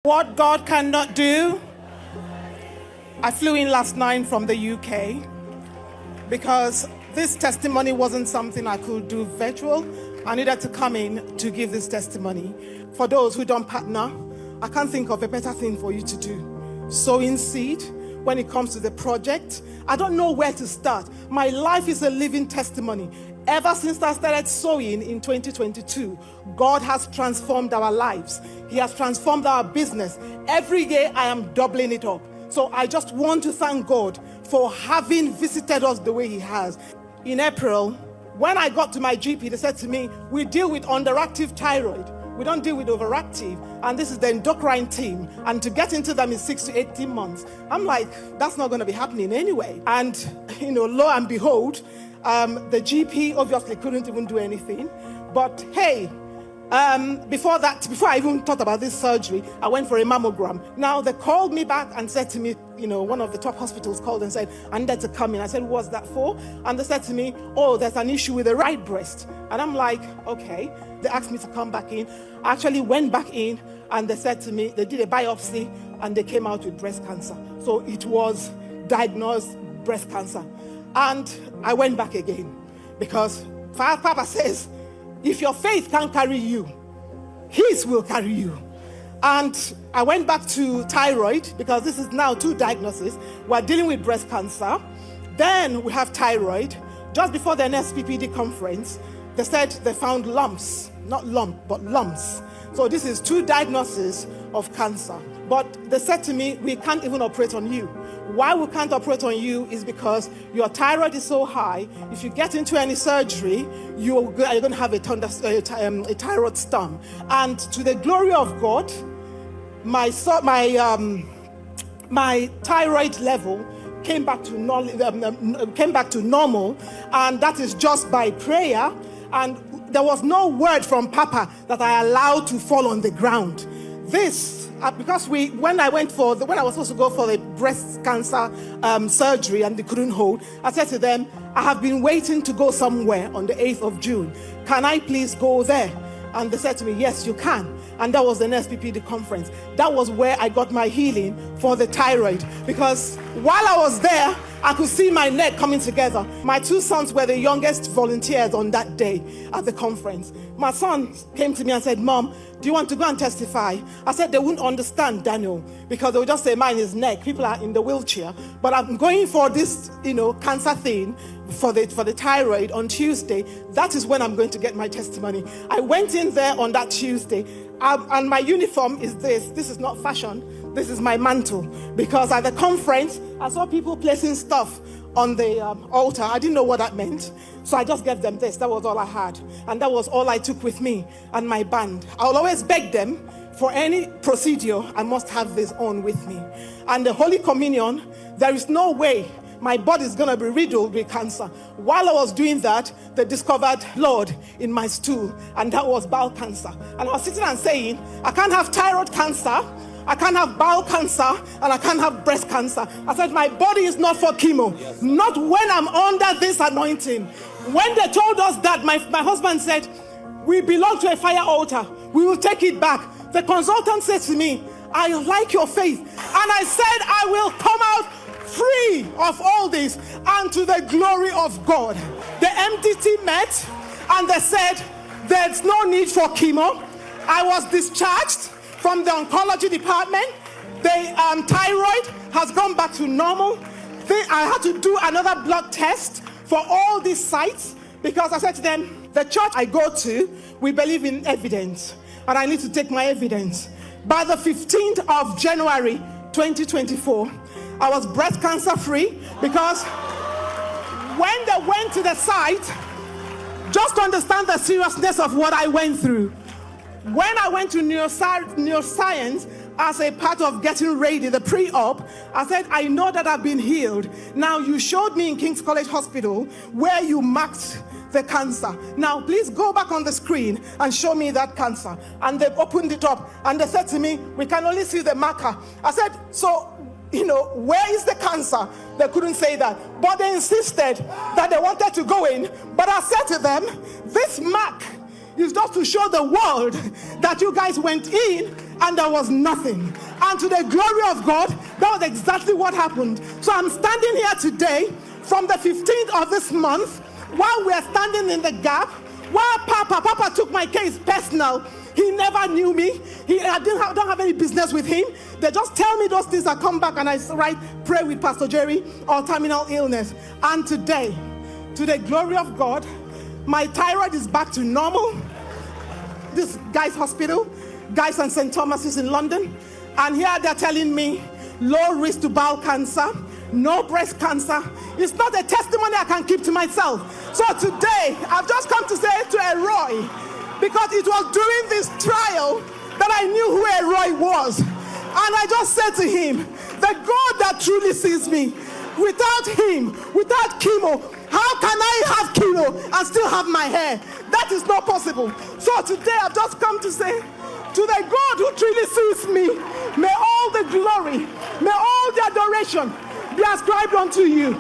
What God cannot do. I flew in last night from the UK because this testimony wasn't something I could do virtual. I needed to come in to give this testimony. For those who don't partner, I can't think of a better thing for you to do. Sowing seed when it comes to the project. I don't know where to start. My life is a living testimony. Ever since I started sowing in 2022, God has transformed our lives. He has transformed our business. Every year I am doubling it up. So I just want to thank God for having visited us the way He has. In April, when I got to my GP, they said to me, we deal with underactive thyroid. We don't deal with overactive. And this is the endocrine team. And to get into them is 6 to 18 months. I'm like, that's not going to be happening anyway. And, lo and behold, the GP obviously couldn't even do anything. But hey, before I even thought about this surgery, I went for a mammogram. Now they called me back and said to me, one of the top hospitals called and said, I needed to come in. I said, what's that for? And they said to me, oh, there's an issue with the right breast. And I'm like, okay. They asked me to come back in. I actually went back in and they said to me, they did a biopsy and they came out with breast cancer. So it was diagnosed breast cancer. And I went back again because Papa says, if your faith can't carry you, His will carry you. And I went back to thyroid because this is now 2 diagnoses. We're dealing with breast cancer. Then we have thyroid. Just before the NSPPD conference, they said they found lumps, not lump, but lumps. So this is 2 diagnoses of cancer. But they said to me, we can't even operate on you. Why we can't operate on you is because your thyroid is so high. If you get into any surgery, you're going to have a thyroid storm. And to the glory of God, my thyroid level came back to normal, and that is just by prayer. And there was no word from Papa that I allowed to fall on the ground. This. Because when I was supposed to go for the breast cancer surgery and they couldn't hold, I said to them, I have been waiting to go somewhere on the 8th of June. Can I please go there? And they said to me, yes, you can. And that was the NSPPD conference. That was where I got my healing for the thyroid. Because while I was there, I could see my neck coming together. My 2 sons were the youngest volunteers on that day at the conference. My son came to me and said, Mom, do you want to go and testify? I said, they wouldn't understand, Daniel, because they would just say, mine is neck. People are in the wheelchair. But I'm going for this, cancer thing for the thyroid on Tuesday. That is when I'm going to get my testimony. I went in there on that Tuesday, and my uniform is this. This is not fashion. This is my mantle. Because at the conference, I saw people placing stuff on the altar. I didn't know what that meant. So I just gave them this. That was all I had. And that was all I took with me and my band. I'll always beg them, for any procedure, I must have this on with me. And the Holy Communion, there is no way my body is going to be riddled with cancer. While I was doing that, they discovered blood in my stool, and that was bowel cancer. And I was sitting and saying, I can't have thyroid cancer, I can't have bowel cancer, and I can't have breast cancer. I said, my body is not for chemo. Yes. Not when I'm under this anointing. When they told us that, my husband said, we belong to a fire altar. We will take it back. The consultant said to me, I like your faith. And I said, I will come out free of all this, and to the glory of God. The MDT met and they said there's no need for chemo. I was discharged from the oncology department. The thyroid has gone back to normal. I had to do another blood test for all these sites because I said to them, the church I go to, we believe in evidence, and I need to take my evidence. By the 15th of January 2024, I was breast cancer free because when they went to the site, just to understand the seriousness of what I went through. When I went to neuroscience as a part of getting ready, the pre-op, I said, I know that I've been healed. Now you showed me in King's College Hospital where you marked the cancer. Now please go back on the screen and show me that cancer. And they opened it up and they said to me, we can only see the marker. I said, so where is the cancer? They couldn't say that. But they insisted that they wanted to go in. But I said to them, this mark is just to show the world that you guys went in and there was nothing. And to the glory of God, that was exactly what happened. So I'm standing here today from the 15th of this month, while we are standing in the gap, while Papa took my case personal. He never knew me. I don't have any business with him. They just tell me those things. I come back and I write, pray with Pastor Jerry or terminal illness. And today, to the glory of God, my thyroid is back to normal. This Guy's Hospital, Guy's and St. Thomas's in London. And here they're telling me low risk to bowel cancer, no breast cancer. It's not a testimony I can keep to myself. So today, I've just come to say to Elroy, because it was during this trial that I knew who Elroy was. And I just said to him, the God that truly sees me, without him, without chemo, how can I have chemo and still have my hair? That is not possible. So today I've just come to say, to the God who truly sees me, may all the glory, may all the adoration be ascribed unto you.